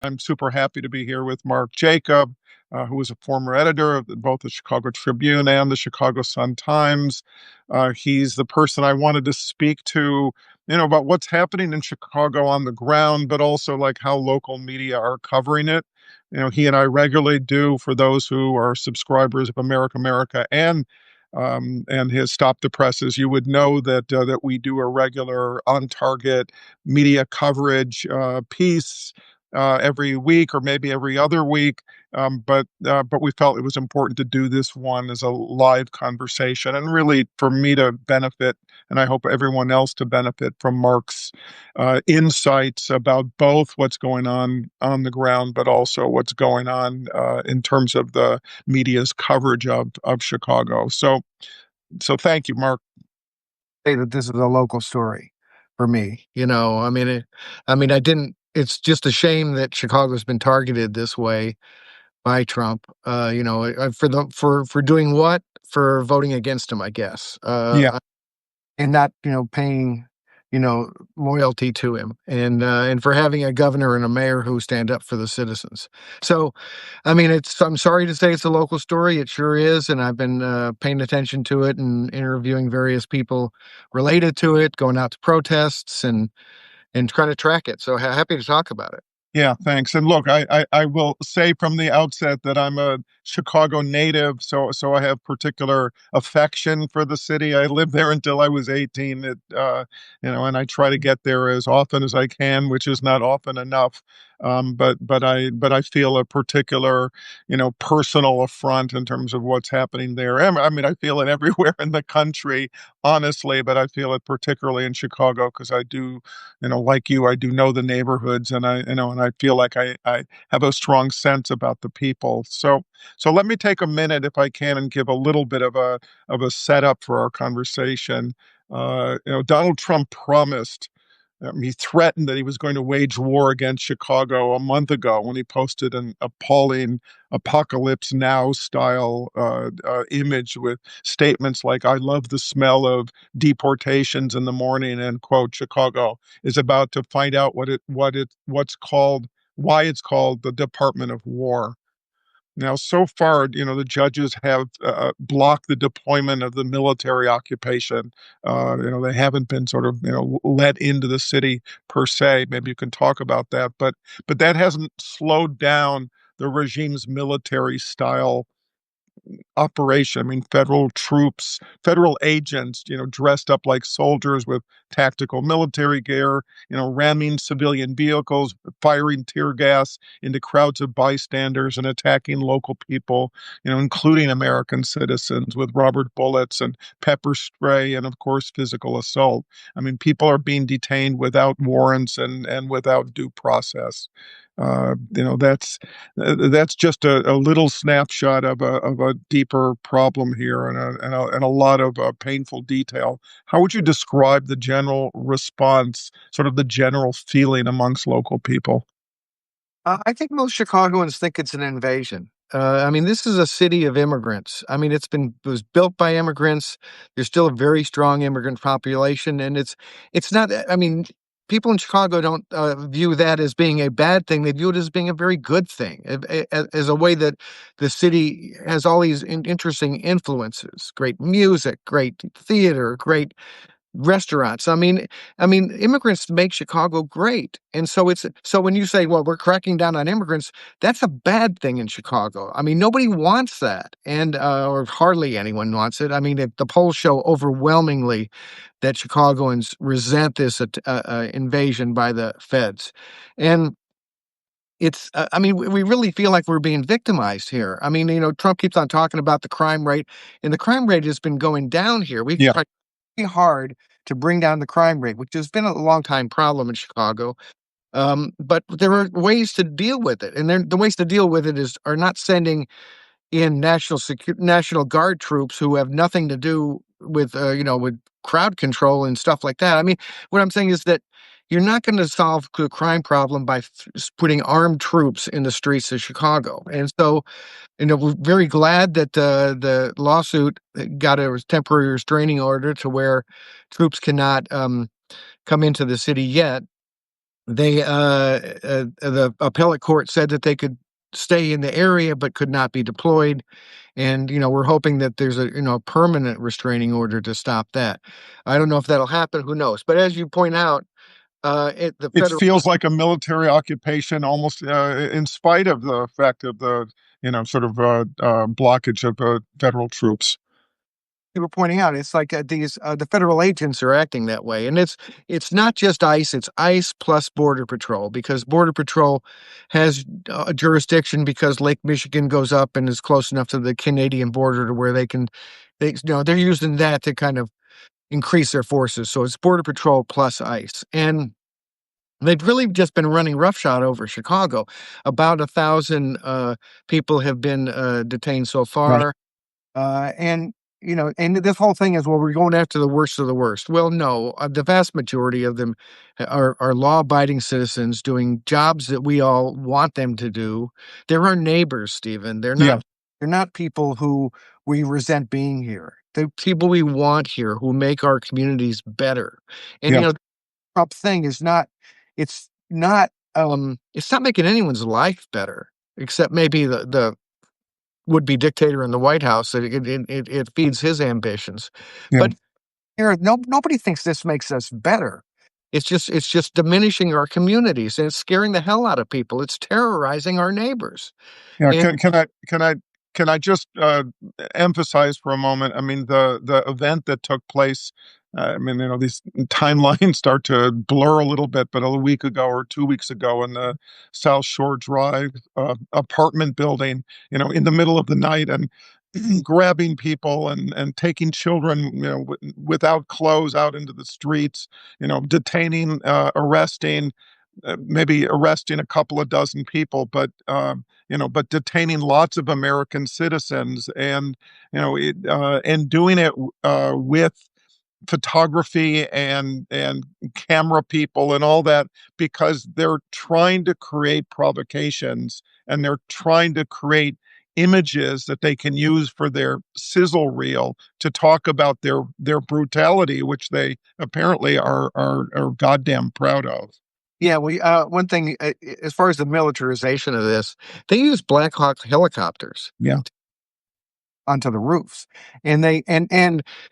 I'm super happy to be here with Mark Jacob, who is a former editor of both the Chicago Tribune and the Chicago Sun-Times. He's the person I wanted to speak to, about what's happening in Chicago on the ground, but also like how local media are covering it. He and I regularly do, for those who are subscribers of America America and his Stop the Presses, you would know that we do a regular on target media coverage piece every week or maybe every other week. But we felt it was important to do this one as a live conversation, and really for me to benefit, and I hope everyone else to benefit from Mark's insights about both what's going on the ground, but also what's going on in terms of the media's coverage of Chicago. So thank you, Mark. Say that this is a local story for me. I didn't. It's just a shame that Chicago's been targeted this way by Trump. For doing what? For voting against him, I guess. Yeah. And not paying loyalty to him, and for having a governor and a mayor who stand up for the citizens. So I'm sorry to say it's a local story. It sure is, and I've been paying attention to it and interviewing various people related to it, going out to protests and trying to track it. So happy to talk about it. Yeah, thanks. And look, I will say from the outset that I'm a Chicago native, so I have particular affection for the city. I lived there until I was 18. And I try to get there as often as I can, which is not often enough. But I feel a particular, personal affront in terms of what's happening there. I feel it everywhere in the country, honestly, but I feel it particularly in Chicago because I do, like you, I do know the neighborhoods, and I feel like I have a strong sense about the people. So let me take a minute, if I can, and give a little bit of a setup for our conversation. Donald Trump promised. He threatened that he was going to wage war against Chicago a month ago when he posted an appalling Apocalypse Now style image with statements like, "I love the smell of deportations in the morning," and quote, "Chicago is about to find out why it's called the Department of War." Now, so far, the judges have blocked the deployment of the military occupation. They haven't been sort of, let into the city per se. Maybe you can talk about that, but that hasn't slowed down the regime's military style operation. Federal troops, federal agents, dressed up like soldiers with tactical military gear, ramming civilian vehicles, firing tear gas into crowds of bystanders and attacking local people, including American citizens, with rubber bullets and pepper spray and, of course, physical assault. People are being detained without warrants and without due process. That's just a little snapshot of a deeper problem here, and a lot of painful detail. How would you describe the general response, sort of the general feeling amongst local people? I think most Chicagoans think it's an invasion. This is a city of immigrants. It was built by immigrants. There's still a very strong immigrant population, and it's not. People in Chicago don't view that as being a bad thing. They view it as being a very good thing, as a way that the city has all these interesting influences: great music, great theater, great restaurants. Immigrants make Chicago great. And so when you say, well, we're cracking down on immigrants, that's a bad thing in Chicago. Nobody wants that. And or hardly anyone wants it. The polls show overwhelmingly that Chicagoans resent this invasion by the feds. And we really feel like we're being victimized here. Trump keeps on talking about the crime rate, and the crime rate has been going down here. We've Yeah. tried really hard to bring down the crime rate, which has been a long time problem in Chicago. But there are ways to deal with it, and the ways to deal with it are not sending in National Guard troops who have nothing to do with with crowd control and stuff like that. What I'm saying is that you're not going to solve the crime problem by putting armed troops in the streets of Chicago. And so, we're very glad that the lawsuit got a temporary restraining order to where troops cannot come into the city yet. The appellate court said that they could stay in the area but could not be deployed. And, we're hoping that there's a permanent restraining order to stop that. I don't know if that'll happen. Who knows? But as you point out, the It federal, feels like a military occupation, almost in spite of the fact of the sort of blockage of federal troops. you were pointing out, it's like the federal agents are acting that way, and it's not just ICE; it's ICE plus Border Patrol, because Border Patrol has a jurisdiction because Lake Michigan goes up and is close enough to the Canadian border to where they're using that to kind of increase their forces. So it's Border Patrol plus ICE, and they've really just been running roughshod over Chicago. About 1,000 people have been detained so Right. far. And and this whole thing is, well, we're going after the worst of the worst. Well, no, the vast majority of them are law-abiding citizens doing jobs that we all want them to do. They're our neighbors, Stephen. Yeah. They're not people who we resent being here. They're people we want here who make our communities better. And Yeah. the Trump thing is not. It's not making anyone's life better, except maybe the would-be dictator in the White House. It feeds his ambitions. Yeah. But here, nobody thinks this makes us better. It's just diminishing our communities, and it's scaring the hell out of people. It's terrorizing our neighbors. Yeah, And can I just emphasize for a moment? I mean, the event that took place. I mean, these timelines start to blur a little bit, but a week ago or 2 weeks ago, in the South Shore Drive apartment building, in the middle of the night, and grabbing people and taking children, without clothes out into the streets, detaining, arresting, maybe arresting a couple of dozen people, but detaining lots of American citizens, and doing it with photography and camera people and all that, because they're trying to create provocations, and they're trying to create images that they can use for their sizzle reel to talk about their brutality, which they apparently are goddamn proud of. yeah, one thing, as far as the militarization of this, they use Black Hawk helicopters Yeah. onto the roofs. And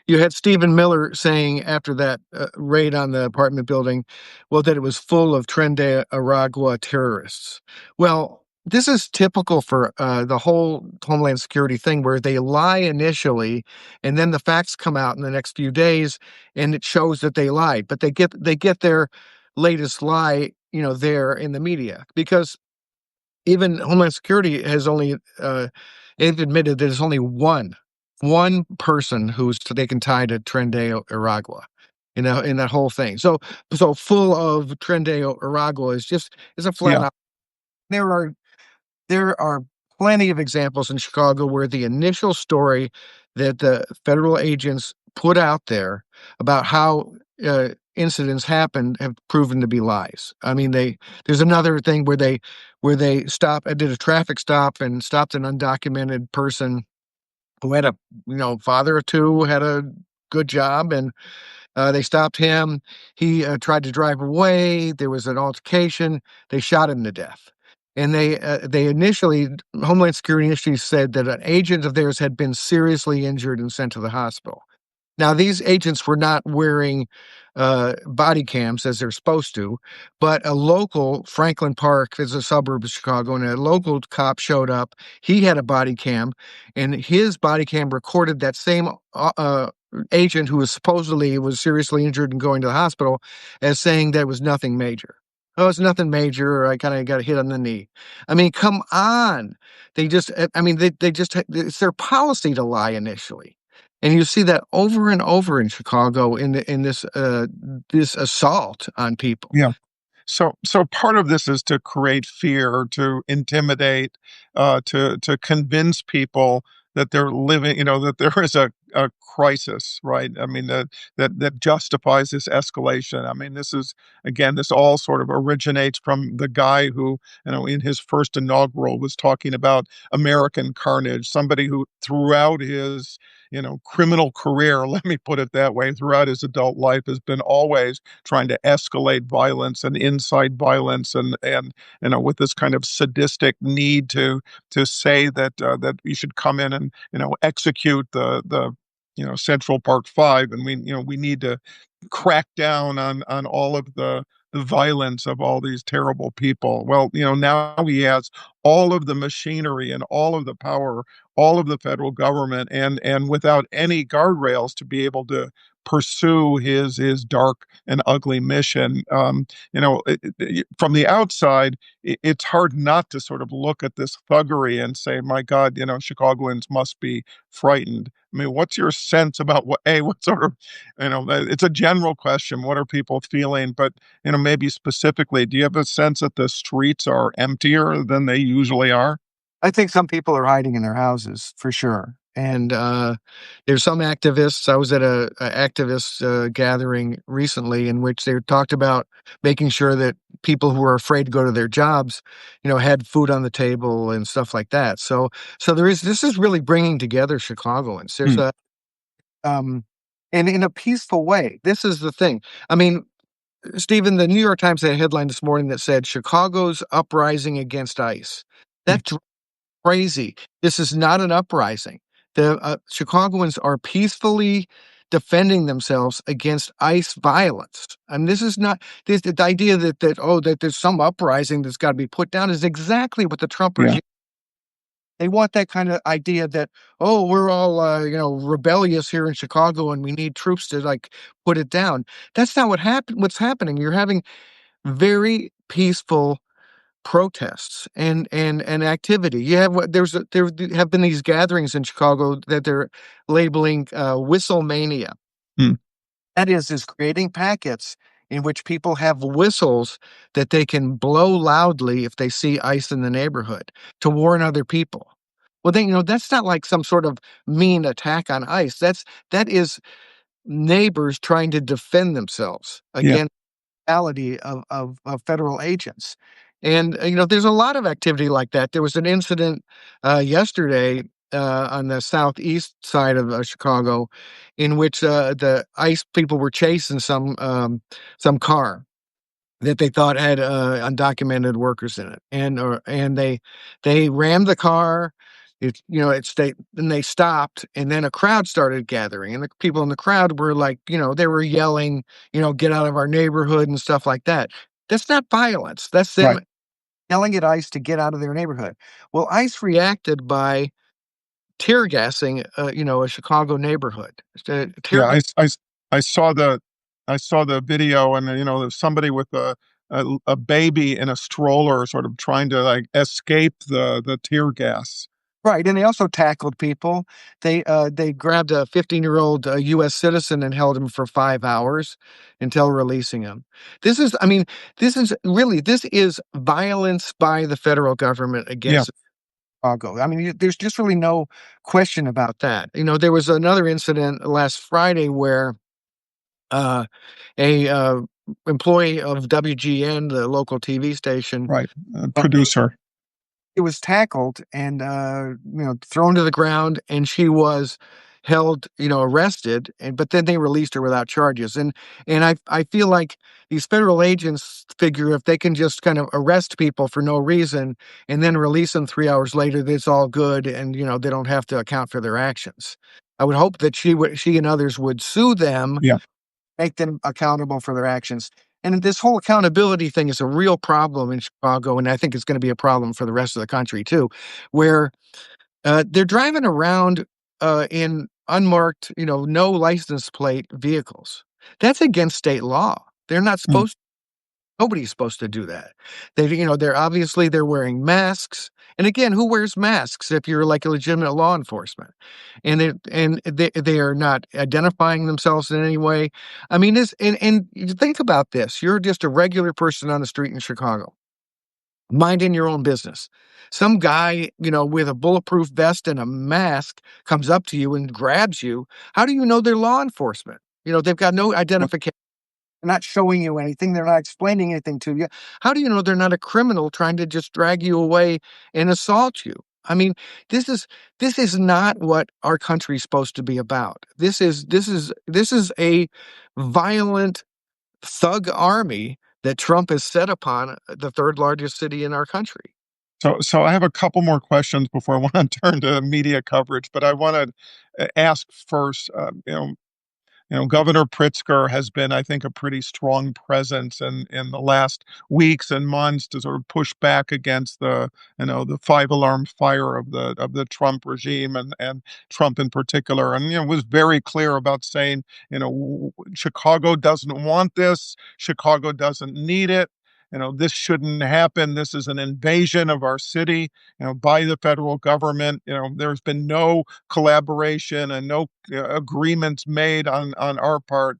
you had Stephen Miller saying after that raid on the apartment building, well, that it was full of Tren de Aragua terrorists. Well, this is typical for the whole Homeland Security thing, where they lie initially, and then the facts come out in the next few days, and it shows that they lied. But they get their latest lie, there in the media, because even Homeland Security has only they've admitted there's only one person who's they can tie to Tren de Aragua, in that whole thing. So full of Tren de Aragua is a flat Yeah. out. There are there are plenty of examples in Chicago where the initial story that the federal agents put out there about how incidents happened have proven to be lies. I mean, there's another thing where they did a traffic stop and stopped an undocumented person who had a father of two, had a good job, and they stopped him. He tried to drive away. There was an altercation. They shot him to death. And they initially, Homeland Security initially said that an agent of theirs had been seriously injured and sent to the hospital. Now, these agents were not wearing body cams as they're supposed to, but a local, Franklin Park is a suburb of Chicago, and a local cop showed up. He had a body cam, and his body cam recorded that same agent who was seriously injured and going to the hospital as saying that it was nothing major. Oh, it's nothing major. I kind of got hit on the knee. I mean, come on. It's their policy to lie initially. And you see that over and over in Chicago in this assault on people. Yeah. So part of this is to create fear, to intimidate, to convince people that they're living, that there is crisis, right? I mean, that justifies this escalation. I mean, this is again, this all sort of originates from the guy who, in his first inaugural was talking about American carnage, somebody who throughout his, criminal career, let me put it that way, throughout his adult life has been always trying to escalate violence and incite violence and with this kind of sadistic need to say that you should come in and execute the Central Park Five, and we need to crack down on all of the violence of all these terrible people. Well, now he has all of the machinery and all of the power, all of the federal government, and without any guardrails to be able to pursue his dark and ugly mission. From the outside, it's hard not to sort of look at this thuggery and say, "My God, Chicagoans must be frightened." I mean, what's your sense about what sort of, it's a general question. What are people feeling? But, maybe specifically, do you have a sense that the streets are emptier than they usually are? I think some people are hiding in their houses for sure. And there's some activists. I was at a activist gathering recently in which they talked about making sure that people who are afraid to go to their jobs, had food on the table and stuff like that. So this is really bringing together Chicagoans. There's Mm, a um, and in a peaceful way. This is the thing. I mean, Stephen, the New York Times had a headline this morning that said Chicago's uprising against ICE. mm, That's crazy. This is not an uprising. The Chicagoans are peacefully defending themselves against ICE violence. And this is not the idea that there's some uprising that's got to be put down is exactly what the Trump yeah, regime. They want that kind of idea that, oh, we're all rebellious here in Chicago and we need troops to put it down. That's not what's happening. You're having very peaceful protests and activity. You have there have been these gatherings in Chicago that they're labeling whistle mania. mm, That is creating packets in which people have whistles that they can blow loudly if they see ICE in the neighborhood to warn other people. Well, then that's not like some sort of mean attack on ICE. That is neighbors trying to defend themselves yeah, against of federal agents. And, there's a lot of activity like that. There was an incident yesterday on the southeast side of Chicago in which the ICE people were chasing some car that they thought had undocumented workers in it, and they rammed the car. Then they stopped, and then a crowd started gathering, and the people in the crowd were like, they were yelling, "Get out of our neighborhood" and stuff like that. That's not violence. That's them right. yelling at ICE to get out of their neighborhood. Well, ICE reacted by tear gassing, a Chicago neighborhood. Yeah, Tear gas. I saw the video, and there's somebody with a baby in a stroller, sort of trying to like escape the tear gas. Right, and they also tackled people. They grabbed a 15-year-old US citizen and held him for 5 hours until releasing him. I mean, this is violence by the federal government Yeah, against Chicago. I mean, there's just really no question about that. There was another incident last Friday where uh, a employee of WGN, the local TV station, right. Producer. it was tackled and, thrown to the ground, and she was held, arrested, but then they released her without charges, and I feel like these federal agents figure if they can just kind of arrest people for no reason and then release them 3 hours later, that's all good, and, they don't have to account for their actions. I would hope that she and others would sue them, Yeah. make them accountable for their actions. And this whole accountability thing is a real problem in Chicago, and I think it's going to be a problem for the rest of the country too, where they're driving around in unmarked, no license plate vehicles. That's against state law. They're not Mm, supposed Nobody's supposed to do that. They're wearing masks. And again, who wears masks if you're like a legitimate law enforcement? And they are not identifying themselves in any way. I mean, this and you think about this. You're just a regular person on the street in Chicago. minding your own business. Some guy, with a bulletproof vest and a mask comes up to you and grabs you. How do you know they're law enforcement? They've got no identification. They're not showing you anything. They're not explaining anything to you. How do you know they're not a criminal trying to just drag you away and assault you? I mean, this is not what our country's supposed to be about. This is a violent thug army that Trump has set upon the third largest city in our country. So I have a couple more questions before I want to turn to media coverage, but I want to ask first, Governor Pritzker has been, I think, a pretty strong presence in the last weeks and months to sort of push back against the five-alarm fire of the Trump regime and Trump in particular, and was very clear about saying, Chicago doesn't want this, Chicago doesn't need it. This shouldn't happen. This is an invasion of our city, by the federal government. There's been no collaboration and no agreements made on our part.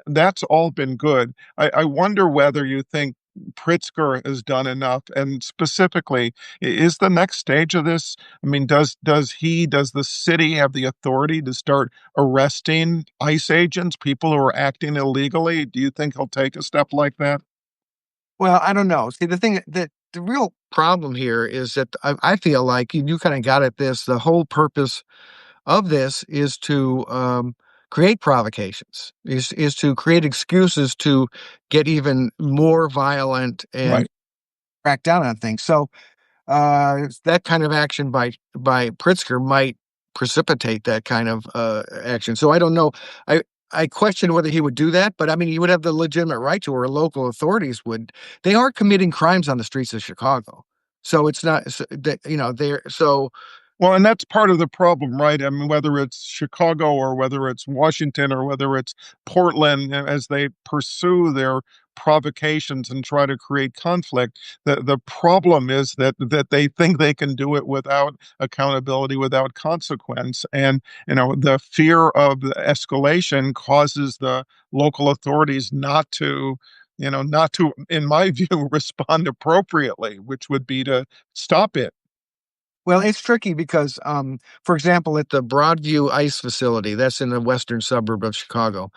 That's all been good. I wonder whether you think Pritzker has done enough, and specifically, is the next stage of this? I mean, does the city have the authority to start arresting ICE agents, people who are acting illegally? Do you think he'll take a step like that? Well, I don't know. See, the thing that the real problem here is that I feel like you kind of got at this. The whole purpose of this is to create provocations, is to create excuses to get even more violent and Right. crack down on things. So that kind of action by Pritzker might precipitate that kind of action. So I don't know. I question whether he would do that, but I mean, he would have the legitimate right to, or local authorities would. They are committing crimes on the streets of Chicago, so it's not that they're so. Well, and that's part of the problem, right? I mean, whether it's Chicago or whether it's Washington or whether it's Portland, as they pursue their provocations and try to create conflict, the problem is that they think they can do it without accountability, without consequence. And, the fear of the escalation causes the local authorities not to, in my view, respond appropriately, which would be to stop it. Well, it's tricky because, for example, at the Broadview ICE facility, that's in the western suburb of Chicago.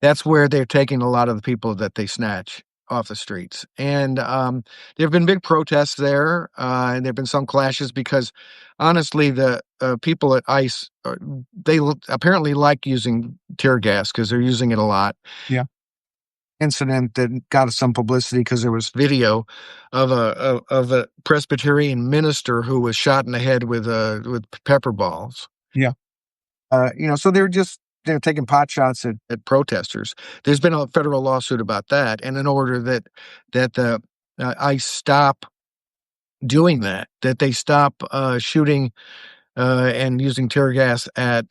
That's where they're taking a lot of the people that they snatch off the streets. And there have been big protests there, and there have been some clashes because, honestly, the people at ICE, apparently like using tear gas because they're using it a lot. Yeah, Incident that got some publicity because there was video of a Presbyterian minister who was shot in the head with pepper balls. yeah, So they're taking pot shots at protesters. There's been a federal lawsuit about that, and in order that the ICE stop doing that, that they stop shooting and using tear gas at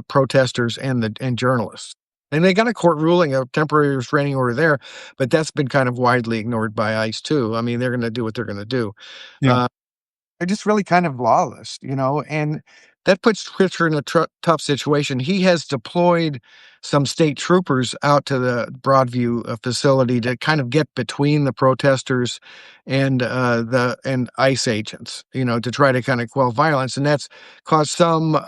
protesters and journalists. And they got a court ruling, a temporary restraining order there, but that's been kind of widely ignored by ICE too. I mean, they're going to do what they're going to do. yeah, Uh, they're just really kind of lawless, and that puts Pritzker in a tough situation. He has deployed some state troopers out to the Broadview facility to kind of get between the protesters and ICE agents, to try to kind of quell violence, and that's caused some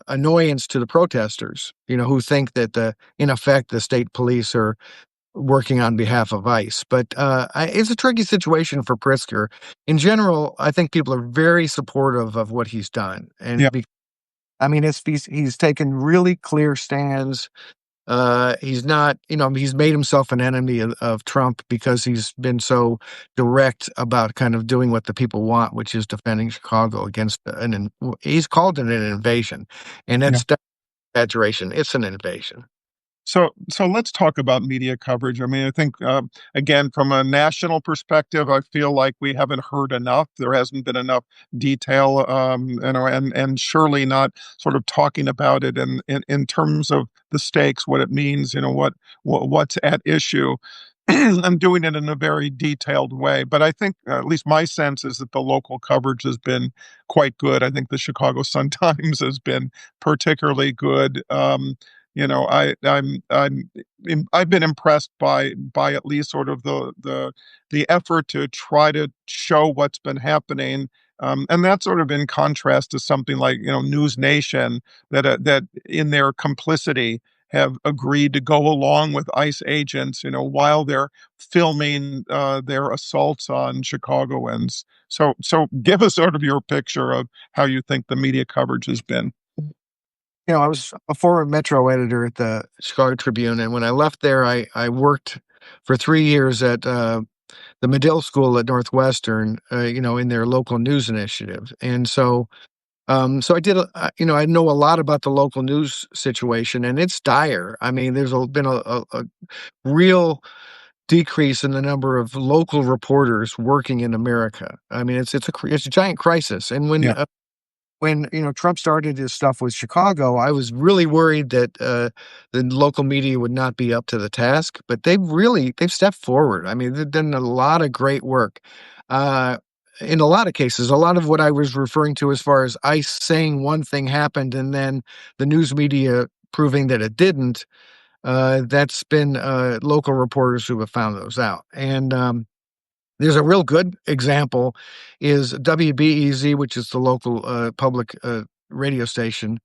annoyance to the protesters, who think that in effect the state police are working on behalf of ICE. But it's a tricky situation for Pritzker. In general, I think people are very supportive of what he's done. yeah. I mean, he's taken really clear stands. He's not, he's made himself an enemy of Trump because he's been so direct about kind of doing what the people want, which is defending Chicago against he's called it an invasion. And Yeah. that's exaggeration. It's an invasion. So let's talk about media coverage. I mean, I think again, from a national perspective, I feel like we haven't heard enough. There hasn't been enough detail, and surely not sort of talking about it in terms of the stakes, what it means, what's at issue. I'm doing it in a very detailed way, but I think at least my sense is that the local coverage has been quite good. I think the Chicago Sun Times has been particularly good. I've been impressed by at least sort of the effort to try to show what's been happening. And that's sort of in contrast to something like, News Nation, that in their complicity have agreed to go along with ICE agents, while they're filming their assaults on Chicagoans. So give us sort of your picture of how you think the media coverage has been. I was a former Metro editor at the Chicago Tribune, and when I left there, I worked for 3 years at the Medill School at Northwestern, in their local news initiative. And so I did, I know a lot about the local news situation, and it's dire. I mean, been a real decrease in the number of local reporters working in America. I mean, it's a giant crisis. And Yeah, when Trump started his stuff with Chicago, I was really worried that the local media would not be up to the task, but they've stepped forward. I mean, they've done a lot of great work. Uh, in a lot of cases, a lot of what I was referring to as far as ICE saying one thing happened and then the news media proving that it didn't, that's been local reporters who have found those out. And there's a real good example is WBEZ, which is the local public radio station.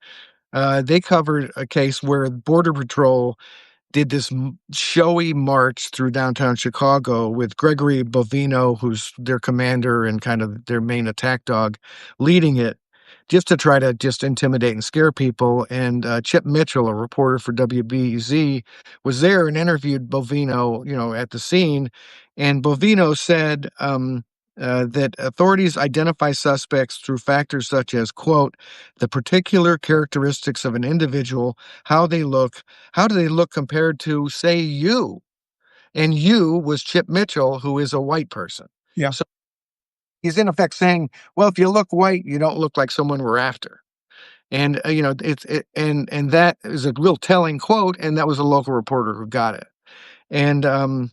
They covered a case where Border Patrol did this showy march through downtown Chicago with Gregory Bovino, who's their commander and kind of their main attack dog, leading it just to try to just intimidate and scare people. And Chip Mitchell, a reporter for WBZ, was there and interviewed Bovino, at the scene. And Bovino said that authorities identify suspects through factors such as, quote, the particular characteristics of an individual, how they look, how do they look compared to, say, you? And you was Chip Mitchell, who is a white person. yeah, So he's in effect saying, well, if you look white, you don't look like someone we're after. And and that is a real telling quote. And that was a local reporter who got it. And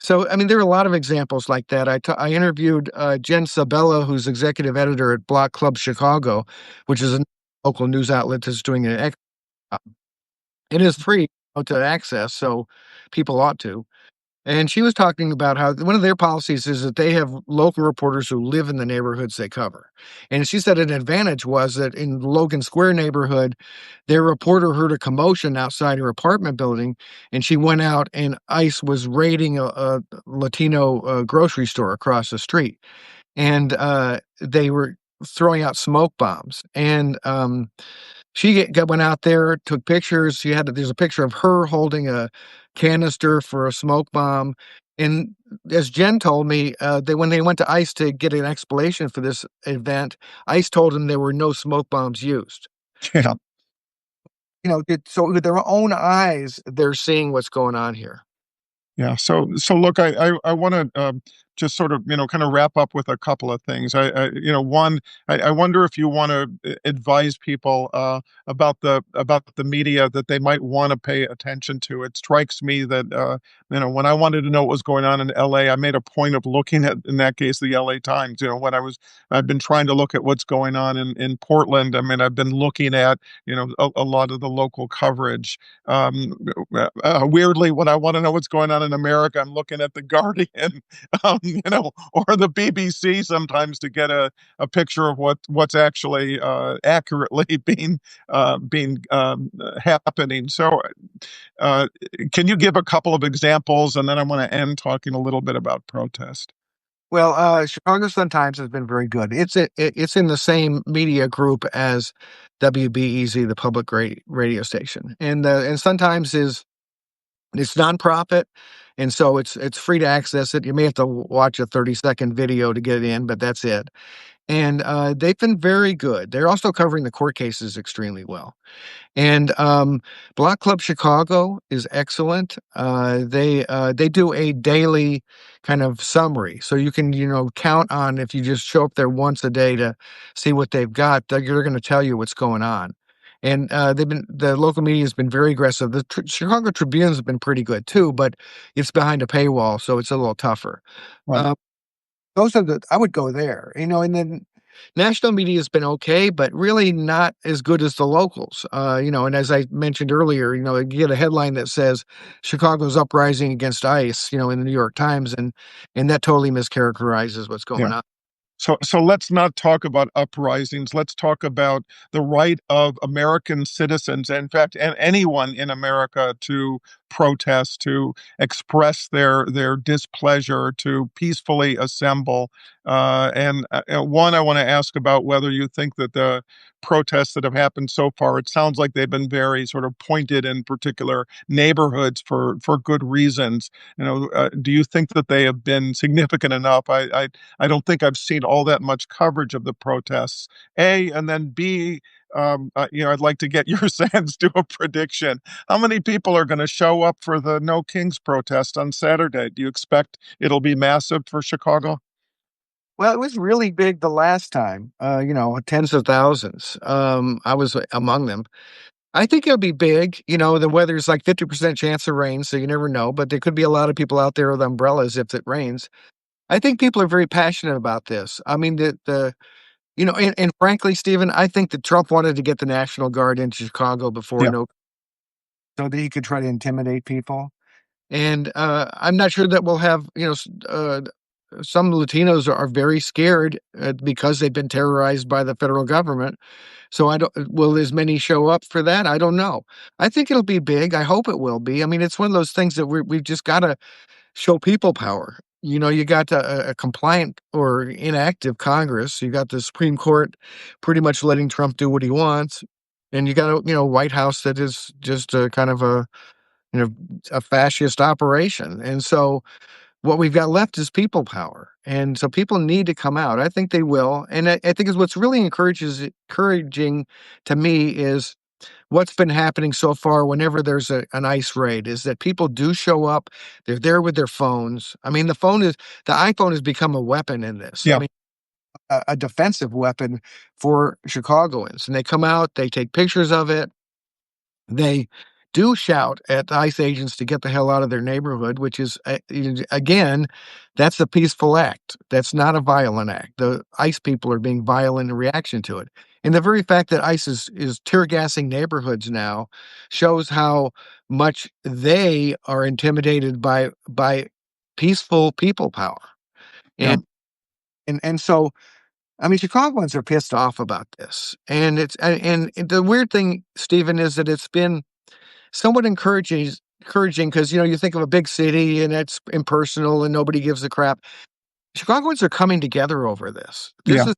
so, I mean, there are a lot of examples like that. I interviewed Jen Sabella, who's executive editor at Block Club Chicago, which is a local news outlet that's doing it is free to access, so people ought to. And she was talking about how one of their policies is that they have local reporters who live in the neighborhoods they cover. And she said an advantage was that in Logan Square neighborhood, their reporter heard a commotion outside her apartment building, and she went out and ICE was raiding a Latino grocery store across the street. And they were throwing out smoke bombs. And went out there, took pictures. There's a picture of her holding a canister for a smoke bomb. And as Jen told me, when they went to ICE to get an explanation for this event, ICE told them there were no smoke bombs used. yeah. So with their own eyes, they're seeing what's going on here. Yeah. So look, I want to just sort of kind of wrap up with a couple of things. One, I wonder if you want to advise people about the media that they might want to pay attention to. It strikes me that when I wanted to know what was going on in L.A., I made a point of looking at, in that case, the L.A. Times. I've been trying to look at what's going on in Portland. I mean, I've been looking at a lot of the local coverage. Weirdly, when I want to know what's going on in America, I'm looking at the Guardian, or the BBC sometimes to get a picture of what's actually accurately being happening. So, uh, can you give a couple of examples, and then I want to end talking a little bit about protest. Well, Chicago Sun-Times has been very good. It's in the same media group as WBEZ, the public radio station, and Sun-Times it's nonprofit, and so it's free to access it. You may have to watch a 30-second video to get in, but that's it. And they've been very good. They're also covering the court cases extremely well. And Block Club Chicago is excellent. They do a daily kind of summary, so you can count on if you just show up there once a day to see what they've got. They're going to tell you what's going on. And the local media has been very aggressive. The Chicago Tribune has been pretty good too, but it's behind a paywall, so it's a little tougher. Right. Uh, those are I would go there, and then national media has been okay, but really not as good as the locals. And as I mentioned earlier, you get a headline that says Chicago's uprising against ICE, in the New York Times, and that totally mischaracterizes what's Yeah. going on. So let's not talk about uprisings. Let's talk about the right of American citizens, in fact, and anyone in America to protest, to express their displeasure, to peacefully assemble. One, I want to ask about whether you think that the protests that have happened so far, it sounds like they've been very sort of pointed in particular neighborhoods for good reasons. Do you think that they have been significant enough? I don't think I've seen all that much coverage of the protests. A, and then B, I'd like to get your sense, do a prediction. How many people are going to show up for the No Kings protest on Saturday? Do you expect it'll be massive for Chicago? Well, it was really big the last time, tens of thousands. I was among them. I think it'll be big. The weather's like 50% chance of rain, so you never know, but there could be a lot of people out there with umbrellas if it rains. I think people are very passionate about this. I mean, and frankly, Stephen, I think that Trump wanted to get the National Guard into Chicago before Yeah, no, so that he could try to intimidate people. And I'm not sure that we'll have, some Latinos are very scared because they've been terrorized by the federal government. So I don't, will as many show up for that? I don't know. I think it'll be big. I hope it will be. I mean, it's one of those things that we've just got to show people power. You got a compliant or inactive Congress. You got the Supreme Court pretty much letting Trump do what he wants. And you got a, White House that is just a kind of you know, a fascist operation. And so what we've got left is people power. And so people need to come out. I think they will. And I think is what's really encouraging to me is what's been happening so far whenever there's an ICE raid is that people do show up. They're there with their phones. I mean, the iPhone has become a weapon in this. I yeah, mean, a defensive weapon for Chicagoans. And they come out, they take pictures of it, they do shout at the ICE agents to get the hell out of their neighborhood, which is, again, that's a peaceful act. That's not a violent act. The ICE people are being violent in reaction to it. And the very fact that ICE is tear gassing neighborhoods now shows how much they are intimidated by peaceful people power. yeah, And so I mean, Chicagoans are pissed off about this. And the weird thing, Stephen, is that it's been somewhat encouraging because you think of a big city and it's impersonal and nobody gives a crap. Chicagoans are coming together over this. This yeah. has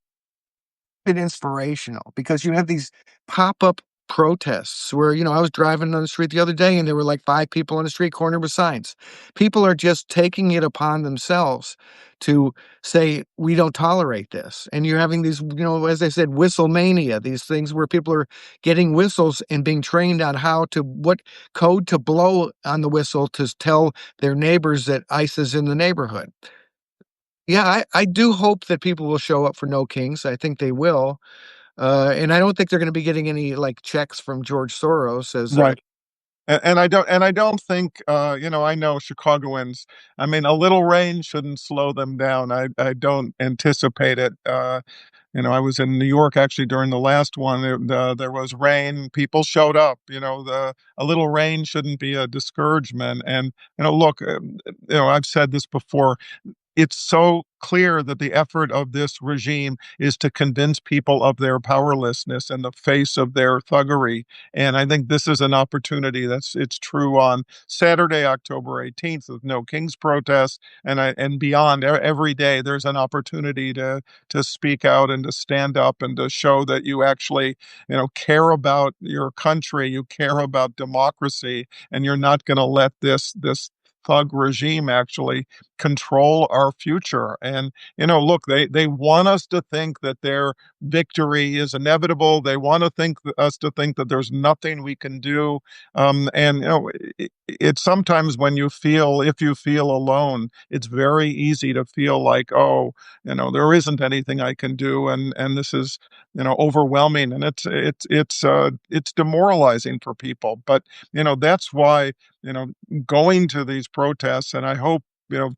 been inspirational because you have these pop-up protests where, I was driving on the street the other day and there were like 5 people on the street corner with signs. People are just taking it upon themselves to say, we don't tolerate this. And you're having these, as I said, whistle mania, these things where people are getting whistles and being trained on what code to blow on the whistle to tell their neighbors that ICE is in the neighborhood. Yeah, I do hope that people will show up for No Kings. I think they will. And I don't think they're gonna be getting any, like, checks from George Soros as, Right. And I don't think, I know Chicagoans. I mean, a little rain shouldn't slow them down. I don't anticipate it. I was in New York actually during the last one. There was rain. People showed up. A little rain shouldn't be a discouragement. And look, I've said this before. It's so clear that the effort of this regime is to convince people of their powerlessness in the face of their thuggery. And I think this is an opportunity. It's true on Saturday, October 18th, with No Kings protest, and beyond. Every day there's an opportunity to speak out and to stand up and to show that you actually, care about your country, you care about democracy, and you're not going to let this thug regime actually control our future. And look, they want us to think that their victory is inevitable. They want to think us to think that there's nothing we can do. And it's sometimes when if you feel alone, it's very easy to feel like, oh, there isn't anything I can do, and this is overwhelming, and it's demoralizing for people. But that's why you know going to these protests, and I hope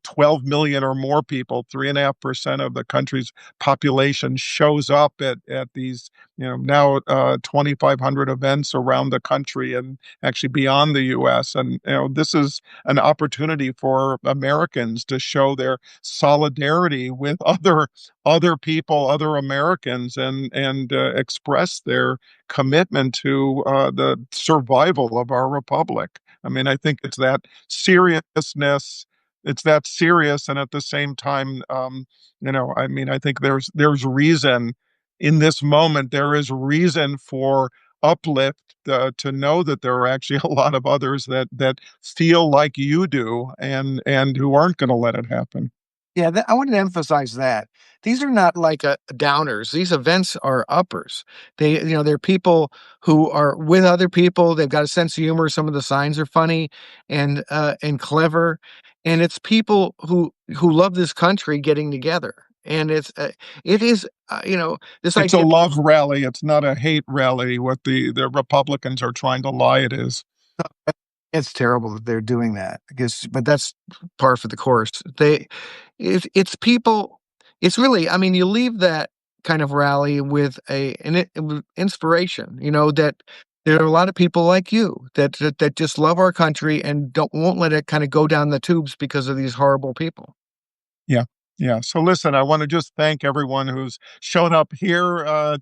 12 million or more people, 3.5% of the country's population shows up at these, now 2,500 events around the country and actually beyond the US. And, this is an opportunity for Americans to show their solidarity with other people, other Americans, and express their commitment to the survival of our republic. I mean, I think it's that seriousness. It's that serious, and at the same time, I mean, I think there's reason in this moment. There is reason for uplift, to know that there are actually a lot of others that feel like you do, and who aren't going to let it happen. Yeah, I wanted to emphasize that. These are not like, downers. These events are uppers. They're people who are with other people. They've got a sense of humor. Some of the signs are funny and clever, and it's people who love this country getting together. And it is, this It's a idea. love rally. It's not a hate rally. What the Republicans are trying to lie it is. It's terrible that they're doing that, I guess, but that's par for the course. It's people. It's really. I mean, you leave that kind of rally with with inspiration. That there are a lot of people like you that just love our country and won't let it kind of go down the tubes because of these horrible people. Yeah. Yeah. So listen, I want to just thank everyone who's shown up here,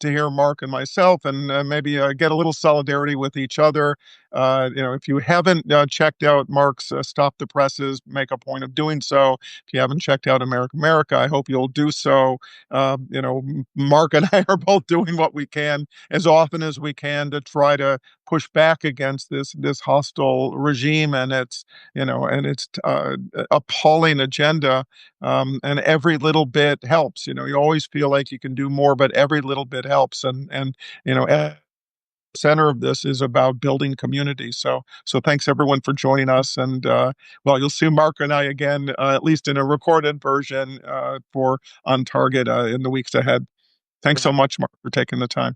to hear Mark and myself, and maybe get a little solidarity with each other. If you haven't checked out Mark's Stop the Presses, make a point of doing so. If you haven't checked out America, America, I hope you'll do so. Mark and I are both doing what we can as often as we can to try to push back against this hostile regime and its appalling agenda. And every little bit helps. You always feel like you can do more, but every little bit helps. And at the center of this is about building community. So thanks everyone for joining us. And well, you'll see Mark and I again, at least in a recorded version, for On Target in the weeks ahead. Thanks so much, Mark, for taking the time.